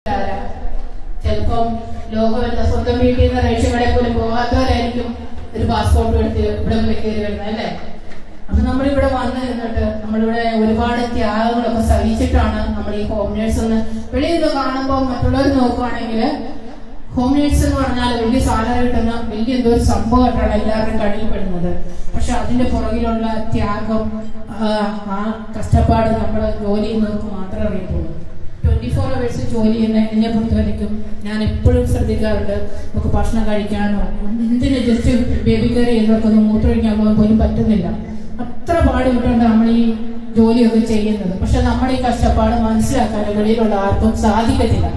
ചിലപ്പം ലോകമല്ല സ്വന്തം വീട്ടിൽ നിന്ന് റേഷൻ കടയിൽ പോലും പോകാത്തവരായിരിക്കും ഒരു പാസ്പോർട്ട് എടുത്ത് ഇവിടെ കയറി വരുന്നത് അല്ലേ. അപ്പൊ നമ്മളിവിടെ വന്നു നിന്നിട്ട് നമ്മളിവിടെ ഒരുപാട് ത്യാഗങ്ങളൊക്കെ സഹിച്ചിട്ടാണ് നമ്മൾ ഈ ഹോം നേഴ്സ് എന്ന് വെളിയിൽ കാണുമ്പോൾ മറ്റുള്ളവർ നോക്കുവാണെങ്കിൽ ഹോം നേഴ്സ് എന്ന് പറഞ്ഞാൽ വലിയ സാലറി കിട്ടുന്ന വലിയ എന്തോ ഒരു സംഭവമായിട്ടാണ് എല്ലാവരുടെയും കഴിയപ്പെടുന്നത്. പക്ഷെ അതിന്റെ പുറകിലുള്ള ത്യാഗം, ആ കഷ്ടപ്പാട് നമ്മൾ ജോലി ചെയ്യുന്നവർക്ക് മാത്രമേ അറിയത്തുള്ളൂ. 24 hours ജോലി ചെയ്യുന്ന എന്നെ പുറത്ത് വരയ്ക്കും ഞാൻ എപ്പോഴും ശ്രദ്ധിക്കാറുണ്ട്. നമുക്ക് ഭക്ഷണം കഴിക്കാനോ എന്തിന് ജസ്റ്റ് ബേബി കെയർ ചെയ്യുന്നവർക്കൊന്നും മൂത്രമൊഴിക്കാൻ പോകാൻ പോലും പറ്റുന്നില്ല. അത്ര പാടുപെട്ടുണ്ട് നമ്മൾ ഈ ജോലിയൊക്കെ ചെയ്യുന്നത്. പക്ഷെ നമ്മുടെ ഈ കഷ്ടപ്പാട് മനസ്സിലാക്കാൻ വെളിയിലുള്ള ആർക്കും സാധിക്കത്തില്ല.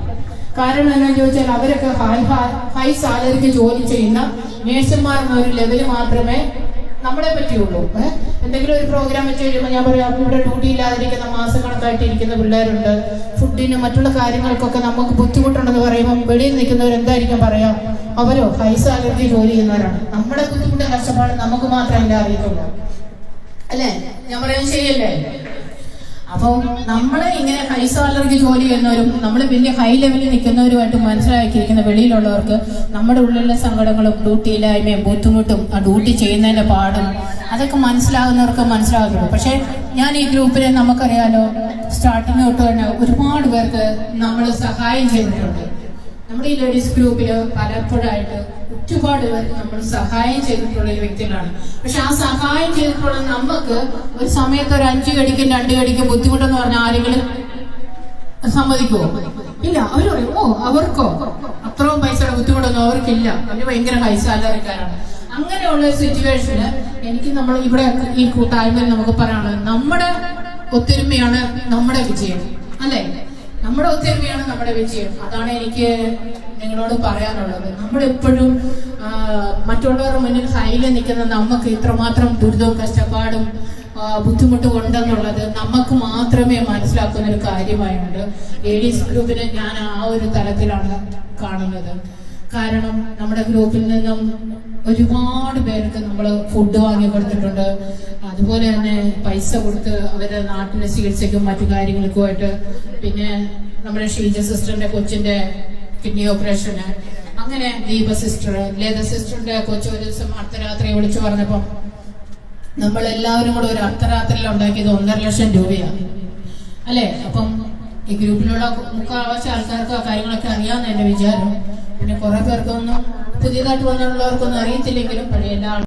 കാരണം എന്താണെന്ന് ചോദിച്ചാൽ അവരൊക്കെ ഹൈ സാലറിക്ക് ജോലി ചെയ്യുന്ന നേഴ്സുമാർ എന്ന ഒരു ലെവല് മാത്രമേ നമ്മളെ പറ്റിയുള്ളൂ. എന്തെങ്കിലും ഒരു പ്രോഗ്രാം വെച്ച് കഴിയുമ്പോൾ ഞാൻ പറയാം, ഇവിടെ ഡ്യൂട്ടി ഇല്ലാതിരിക്കുന്ന മാസക്കണക്കായിട്ട് ഇരിക്കുന്ന പിള്ളേരുണ്ട്. ഫുഡിന് മറ്റുള്ള കാര്യങ്ങൾക്കൊക്കെ നമുക്ക് ബുദ്ധിമുട്ടുണ്ടെന്ന് പറയുമ്പോൾ വെളിയിൽ നിൽക്കുന്നവർ എന്തായിരിക്കും പറയാ, അവരോ ഹൈ സാലറിക്ക് ജോലി ചെയ്യുന്നവരാണ്. നമ്മുടെ ബുദ്ധിമുട്ടും കഷ്ടപ്പാട് നമുക്ക് മാത്രമല്ല അറിയത്തുള്ളൂ അല്ലേ. ഞാൻ പറയാൻ ശരിയല്ലേ? അപ്പൊ നമ്മളെ ഇങ്ങനെ ഹൈ സാലറിക്ക് ജോലി ചെയ്യുന്നവരും നമ്മൾ വലിയ ഹൈ ലെവലിൽ നിൽക്കുന്നവരുമായിട്ട് മനസ്സിലാക്കിയിരിക്കുന്ന വെളിയിലുള്ളവർക്ക് നമ്മുടെ ഉള്ളിലെ സങ്കടങ്ങളും ഡ്യൂട്ടിയില്ലായ്മയും ബുദ്ധിമുട്ടും ആ ഡ്യൂട്ടി ചെയ്യുന്നതിന്റെ പാടും അതൊക്കെ മനസ്സിലാകുന്നവർക്ക് മനസ്സിലാകുന്നുള്ളൂ. പക്ഷെ ഞാൻ ഈ ഗ്രൂപ്പിനെ നമുക്കറിയാലോ, സ്റ്റാർട്ടിങ് തൊട്ട് തന്നെ ഒരുപാട് പേർക്ക് നമ്മൾ സഹായം ചെയ്തിട്ടുണ്ട്. നമ്മുടെ ഈ ലേഡീസ് ഗ്രൂപ്പില് പലപ്പോഴായിട്ട് ഒരുപാട് പേർക്ക് നമ്മൾ സഹായം ചെയ്തിട്ടുള്ള ഒരു വ്യക്തികളാണ്. പക്ഷെ ആ സഹായം ചെയ്തിട്ടുള്ള നമുക്ക് ഒരു സമയത്ത് ഒരു 5 കടിക്കും 2 കടിക്കും ബുദ്ധിമുട്ടെന്ന് പറഞ്ഞാൽ ആരെങ്കിലും സമ്മതിക്കുമോ? ഇല്ല. അവര് പറയും, ഓ അവർക്കോ അത്രയും പൈസയുടെ ബുദ്ധിമുട്ടൊന്നും അവർക്കില്ല, അവര് ഭയങ്കര ഹൈ സാലറിക്കാരാണ്. അങ്ങനെയുള്ള സിറ്റുവേഷന് എനിക്ക് നമ്മൾ ഇവിടെ ഈ കൂട്ടായ്മയിൽ നമുക്ക് പറയാനുള്ളത്, നമ്മുടെ ഒത്തൊരുമയാണ് നമ്മുടെ വിജയം അല്ലെ. നമ്മുടെ ഒത്തൊരുമയാണ് നമ്മുടെ വിജയം. അതാണ് എനിക്ക് നിങ്ങളോട് പറയാനുള്ളത്. നമ്മളെപ്പോഴും മറ്റുള്ളവരുടെ മുന്നിൽ ഹൈയിൽ നിൽക്കുന്ന നമുക്ക് ഇത്രമാത്രം ദുരിതവും കഷ്ടപ്പാടും ബുദ്ധിമുട്ടും ഉണ്ടെന്നുള്ളത് നമുക്ക് മാത്രമേ മനസ്സിലാക്കുന്ന ഒരു കാര്യമായുണ്ട്. ലേഡീസ് ഗ്രൂപ്പിനെ ഞാൻ ആ ഒരു തലത്തിലാണ് കാണുന്നത്. കാരണം നമ്മുടെ ഗ്രൂപ്പിൽ നിന്നും ഒരുപാട് പേർക്ക് നമ്മൾ ഫുഡ് വാങ്ങി കൊടുത്തിട്ടുണ്ട്. അതുപോലെ തന്നെ പൈസ കൊടുത്ത് അവരുടെ നാട്ടിലെ ചികിത്സയ്ക്കും മറ്റു കാര്യങ്ങൾക്കുമായിട്ട്, പിന്നെ നമ്മുടെ ഷീജ സിസ്റ്ററിന്റെ കൊച്ചിന്റെ കിഡ്നി ഓപ്പറേഷന്, അങ്ങനെ ദീപ സിസ്റ്റർ, ലേത സിസ്റ്ററിന്റെ കൊച്ചു ഒരു ദിവസം അർദ്ധരാത്രി വിളിച്ചു പറഞ്ഞപ്പം നമ്മളെല്ലാവരും കൂടെ ഒരു അർദ്ധരാത്രിയിൽ ഉണ്ടാക്കിയത് 1.5 ലക്ഷം രൂപയാണ് അല്ലെ. അപ്പം ഈ ഗ്രൂപ്പിലുള്ള മുക്കാവാശ ആൾക്കാർക്ക് ആ കാര്യങ്ങളൊക്കെ അറിയാമെന്ന് എന്റെ വിചാരം. പിന്നെ കുറെ പേർക്കൊന്നും പുതിയതായിട്ട് വന്നിട്ടുള്ളവർക്കൊന്നും അറിയത്തില്ലെങ്കിലും പഴയ എല്ലാ